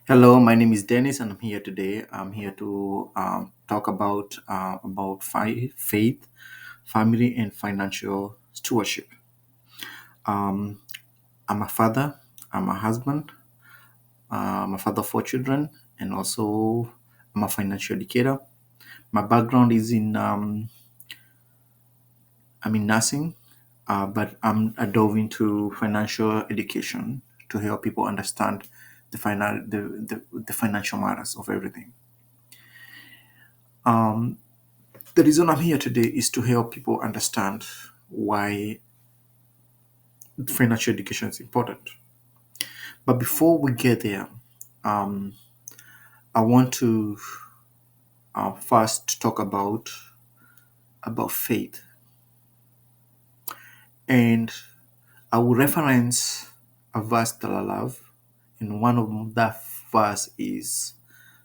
Hello, my name is Dennis, and I'm here today. I'm here to talk about faith, family, and financial stewardship. Um, I'm a father. I'm a husband. I'm a father of four children, and also I'm a financial educator. My background is I'm in nursing, but I dove into financial education to help people understand the financial matters of everything. Um, The reason I'm here today is to help people understand why financial education is important. But before we get there, um, I want to first talk about faith, and I will reference a verse that I love, and one of that verse is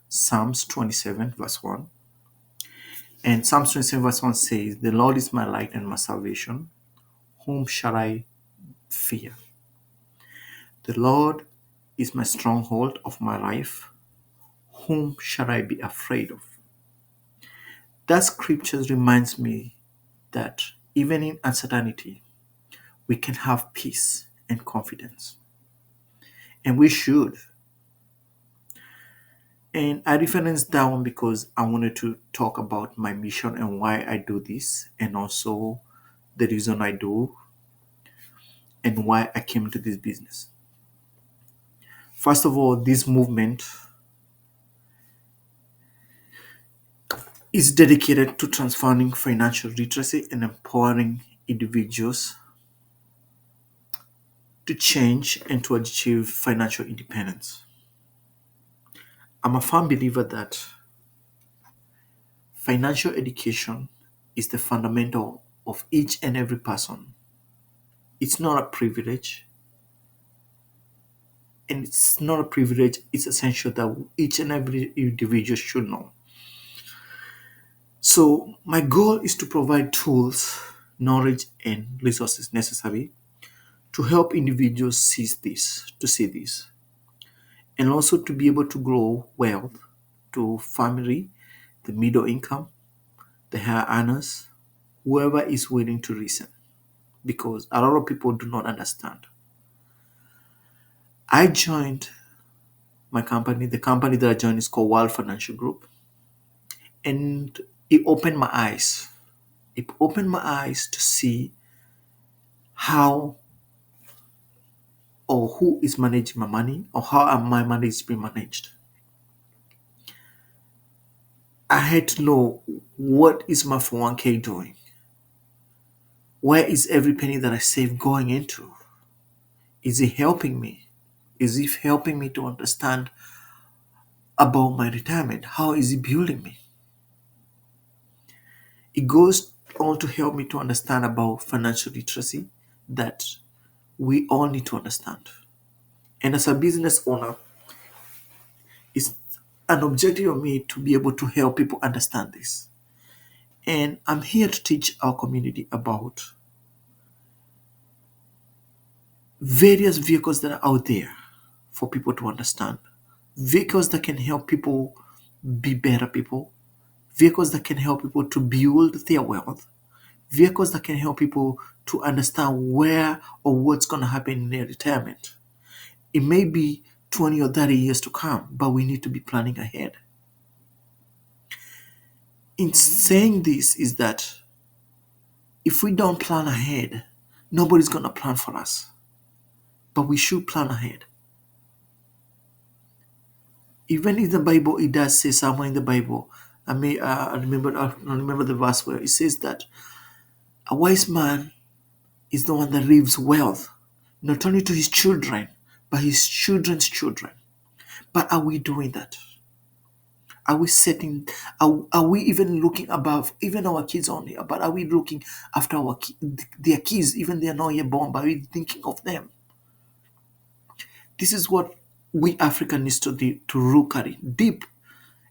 Psalms 27, verse 1. And Psalms 27, verse 1 says, "The Lord is my light and my salvation. Whom shall I fear? The Lord is my stronghold of my life. Whom shall I be afraid of?" That scripture reminds me that even in uncertainty, we can have peace and confidence. And we should. And I referenced that one because I wanted to talk about my mission and why I do this, and also the reason I do and why I came into this business. First of all, this movement is dedicated to transforming financial literacy and empowering individuals to change and to achieve financial independence. I'm a firm believer that financial education is the fundamental of each and every person. It's not a privilege, and it's not a privilege, it's essential that each and every individual should know. So, my goal is to provide tools, knowledge, and resources necessary to help individuals see this, and also to be able to grow wealth to family, the middle income, the higher earners, whoever is willing to listen, because a lot of people do not understand. I joined my company. The company that I joined is called Wild Financial Group, and it opened my eyes. It opened my eyes to see how or who is managing my money, or how my money is being managed. I had to know, what is my 401k doing? Where is every penny that I save going into? Is it helping me? Is it helping me to understand about my retirement? How is it building me? It goes on to help me to understand about financial literacy that we all need to understand. And as a business owner, it's an objective of me to be able to help people understand this. And I'm here to teach our community about various vehicles that are out there for people to understand. Vehicles that can help people be better people, vehicles that can help people to build their wealth, vehicles that can help people to understand where or what's going to happen in their retirement. It may be 20 or 30 years to come, but we need to be planning ahead. In saying this, is that if we don't plan ahead, nobody's going to plan for us. But we should plan ahead. Even in the Bible, it does say somewhere in the Bible. I remember the verse where it says that a wise man is the one that leaves wealth, not only to his children, but his children's children. But are we doing that? Are we setting? Are we even looking above even our kids only? But are we looking after their kids, even they are not yet born? But are we thinking of them? This is what we Africans need to do, to look at it deep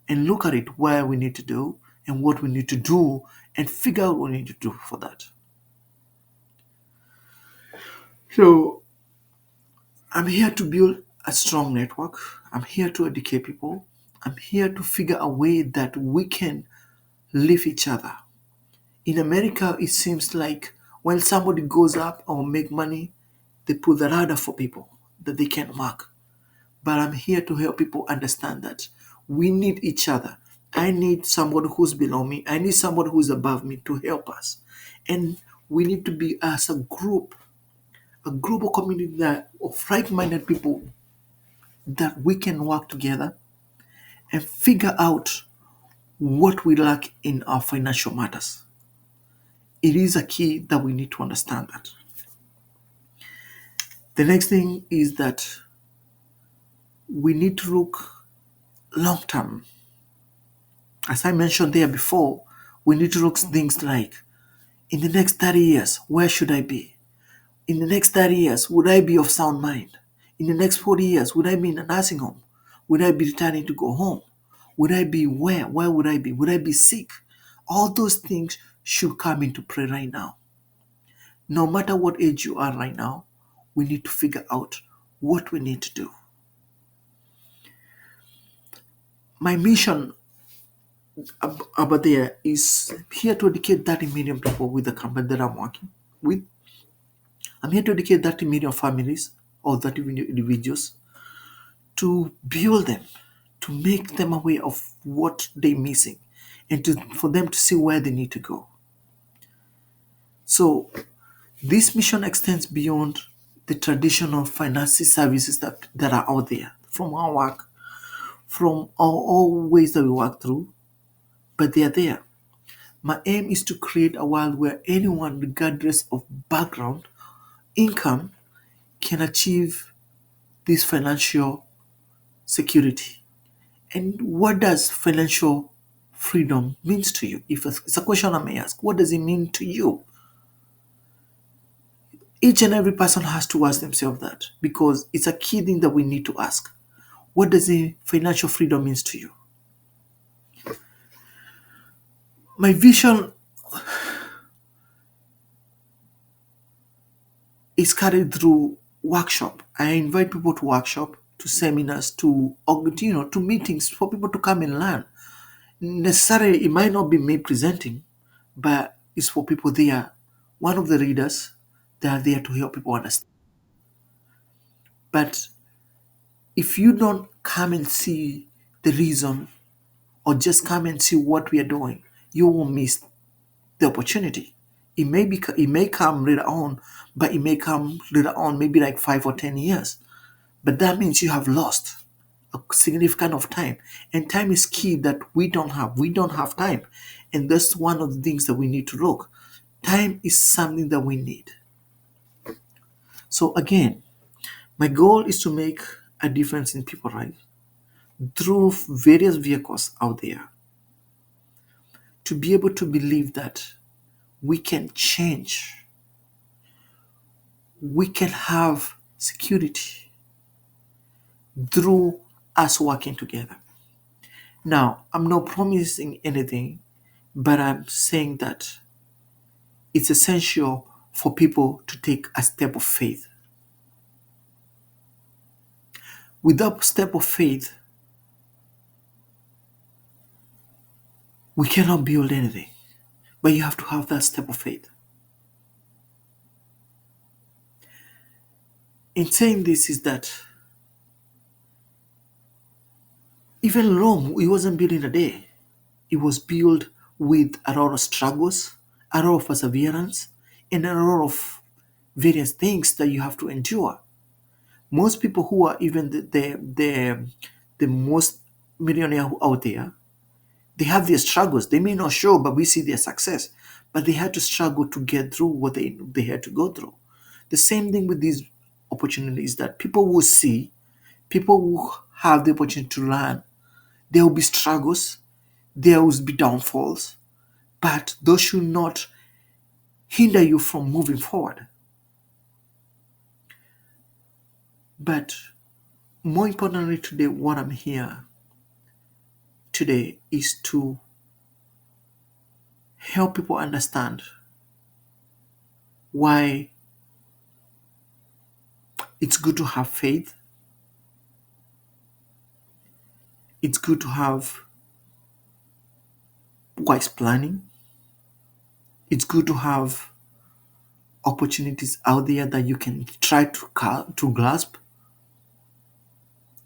and look at it, where we need to do and what we need to do, and figure out what we need to do for that. So I'm here to build. a strong network. I'm here to educate people. I'm here to figure a way that we can live each other. In America, it seems like when somebody goes up or make money, they put the radar for people that they can work. But I'm here to help people understand that we need each other. I need somebody who's below me. I need somebody who's above me to help us. And we need to be as a global community of like-minded people that we can work together and figure out what we lack in our financial matters. It is a key that we need to understand that. The next thing is that we need to look long term. As I mentioned there before, we need to look things like in the next 30 years, where should I be? In the next 30 years, would I be of sound mind? In the next 40 years, would I be in a nursing home? Would I be returning to go home? Would I be where? Where would I be? Would I be sick? All those things should come into play right now. No matter what age you are right now, we need to figure out what we need to do. My mission about there is here to educate 30 million people with the company that I'm working with. I'm here to educate 30 million families or 30 million individuals to build them, to make them aware of what they're missing, and for them to see where they need to go. So this mission extends beyond the traditional financial services that are out there from our work, from all ways that we work through, but they are there. My aim is to create a world where anyone, regardless of background, income, can achieve this financial security. And what does financial freedom means to you? If it's a question I may ask, what does it mean to you? Each and every person has to ask themselves that because it's a key thing that we need to ask. What does the financial freedom means to you? My vision is carried through workshop. I invite people to workshop, to seminars, to meetings for people to come and learn. Necessarily, it might not be me presenting, but it's for people there. One of the readers, they are there to help people understand. But if you don't come and see the reason or just come and see what we are doing, you will miss the opportunity. It may come later on, but it may come later on, maybe like 5 or 10 years. But that means you have lost a significant of time. And time is key that we don't have. We don't have time. And that's one of the things that we need to look. Time is something that we need. So again, my goal is to make a difference in people's lives through various vehicles out there to be able to believe that we can change, we can have security through us working together. Now, I'm not promising anything, but I'm saying that it's essential for people to take a step of faith. Without step of faith, we cannot build anything. But you have to have that step of faith. In saying this is that even Rome, it wasn't built in a day. It was built with a lot of struggles, a lot of perseverance, and a lot of various things that you have to endure. Most people who are even the most millionaire out there, they have their struggles. They may not show, but we see their success. But they had to struggle to get through what they had to go through. The same thing with these opportunities that people will see, people will have the opportunity to learn. There will be struggles, there will be downfalls, but those should not hinder you from moving forward. But more importantly today, what I'm here today is to help people understand why it's good to have faith, It's good to have wise planning. It's good to have opportunities out there that you can try to grasp,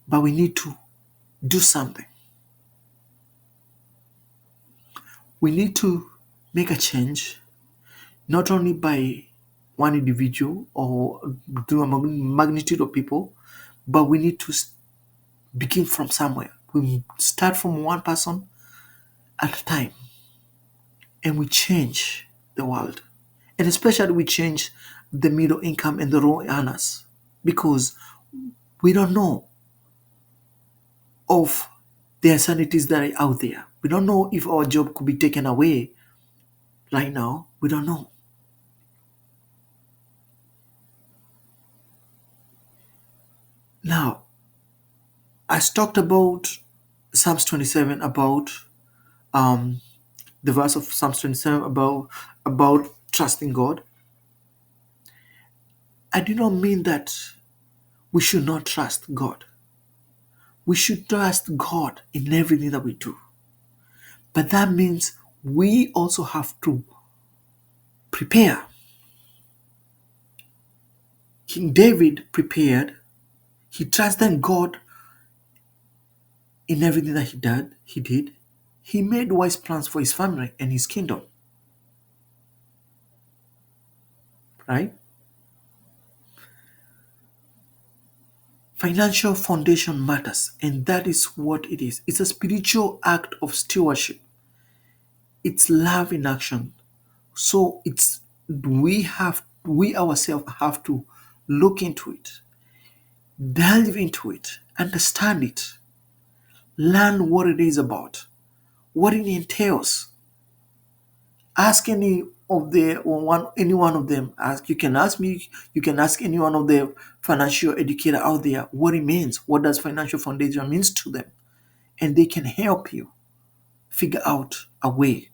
but we need to do something. We need to make a change, not only by one individual or do a magnitude of people, but we need to begin from somewhere. We start from one person at a time and we change the world. And especially we change the middle income and the low earners because we don't know of the uncertainties that are out there. We don't know if our job could be taken away right now. We don't know. Now, I talked about Psalms 27 about um, the verse of Psalms 27 about trusting God. I do not mean that we should not trust God. We should trust God in everything that we do. But that means we also have to prepare. King David prepared. He trusted God in everything that he did. He made wise plans for his family and his kingdom, right? Financial foundation matters, and that is what it is. It's a spiritual act of stewardship. It's love in action. So we ourselves have to look into it, delve into it, understand it, learn what it is about, what it entails. Ask any one of them. Ask You can ask me, you can ask any one of the financial educator out there what it means. What does financial foundation means to them? And they can help you figure out a way.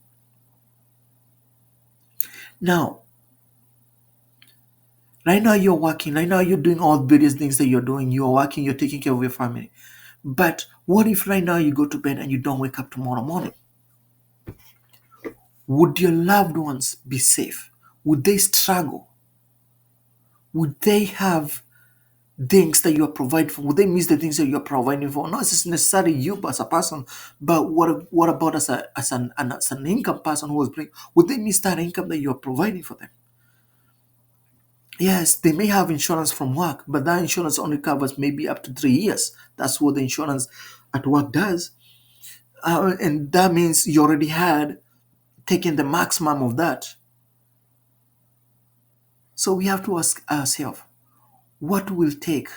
Now, right now you're working, right now you're doing all various things that you're doing. You're working, you're taking care of your family. But what if right now you go to bed and you don't wake up tomorrow morning? Would your loved ones be safe? Would they struggle? Would they have things that you are providing for? Would they miss the things that you are providing for? Not necessarily you as a person, but what about as an income person who was bringing? Would they miss that income that you are providing for them? Yes, they may have insurance from work, but that insurance only covers maybe up to 3 years. That's what the insurance at work does. And that means you already had taken the maximum of that. So we have to ask ourselves, what will take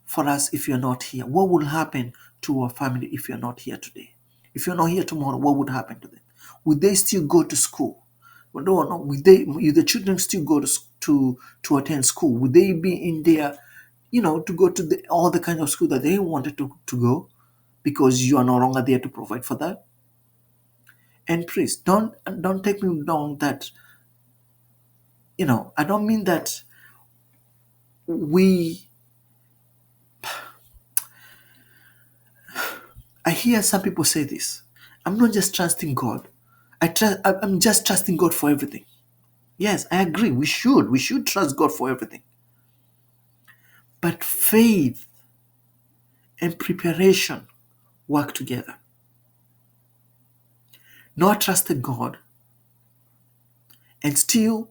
for us if you're not here? What will happen to our family if you're not here today? If you're not here tomorrow, what would happen to them? Would they still go to school? Well, no. Would the children still go to attend school? Would they be in there, to go to all the kind of school that they wanted to go because you are no longer there to provide for that? And please don't take me wrong that I don't mean that we I hear some people say this. I'm not just trusting God. I'm just trusting God for everything. Yes, I agree. We should trust God for everything. But faith and preparation work together. Not trusted God and still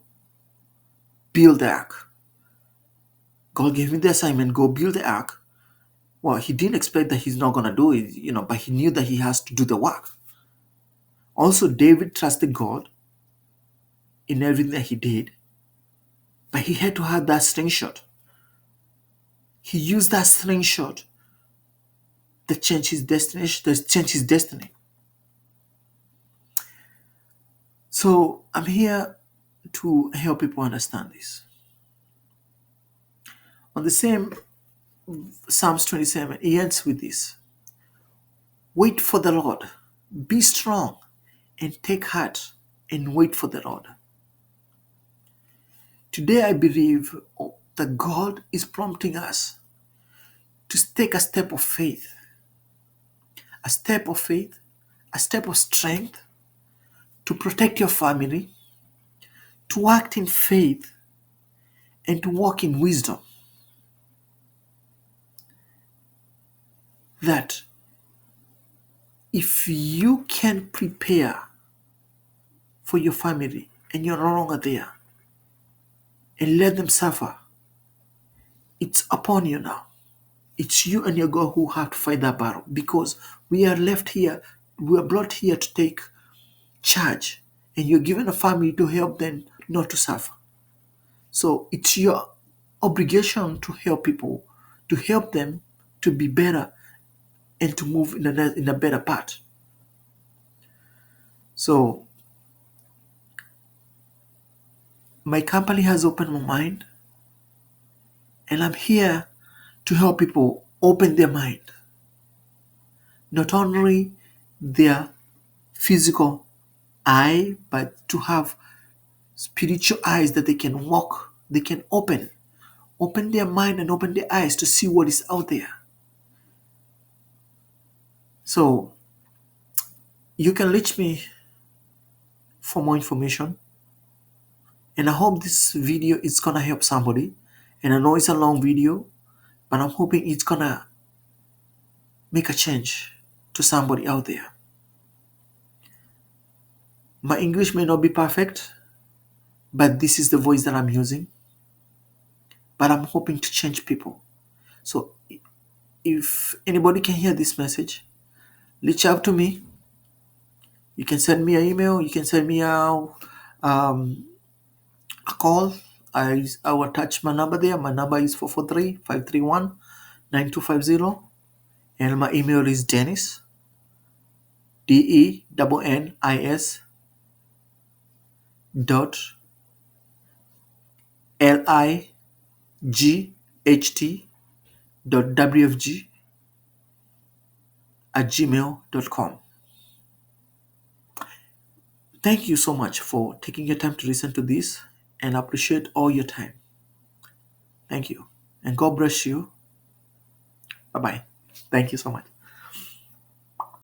build the ark. God gave me the assignment, go build the ark. Well, he didn't expect that he's not gonna do it, but he knew that he has to do the work. Also, David trusted God in everything that he did, but he had to have that slingshot. He used that slingshot that changed his destiny. So I'm here to help people understand this. On the same Psalms 27, it ends with this: wait for the Lord, be strong, and take heart, and wait for the Lord. Today, I believe that God is prompting us to take a step of faith, a step of faith, a step of strength to protect your family, to act in faith, and to walk in wisdom. That if you can prepare for your family and you're no longer there and let them suffer, it's upon you now. It's you and your God who have to fight that battle, because we are left here, we are brought here to take charge, and you're given a family to help them not to suffer. So it's your obligation to help people, to help them to be better and to move in a better path. So my company has opened my mind, and I'm here to help people open their mind, not only their physical eye, but to have spiritual eyes that they can walk, they can open their mind and open their eyes to see what is out there. So you can reach me for more information, and I hope this video is gonna help somebody. And I know it's a long video, but I'm hoping it's gonna make a change to somebody out there. My English may not be perfect, but this is the voice that I'm using. But I'm hoping to change people. So if anybody can hear this message, reach out to me. You can send me an email. You can send me a call. I will attach my number there. My number is 443-531-9250. And my email is Dennis, DENNIS dot LIGHT dot WFG at gmail.com. Thank you so much for taking your time to listen to this, and I appreciate all your time. Thank you. And God bless you. Bye bye. Thank you so much.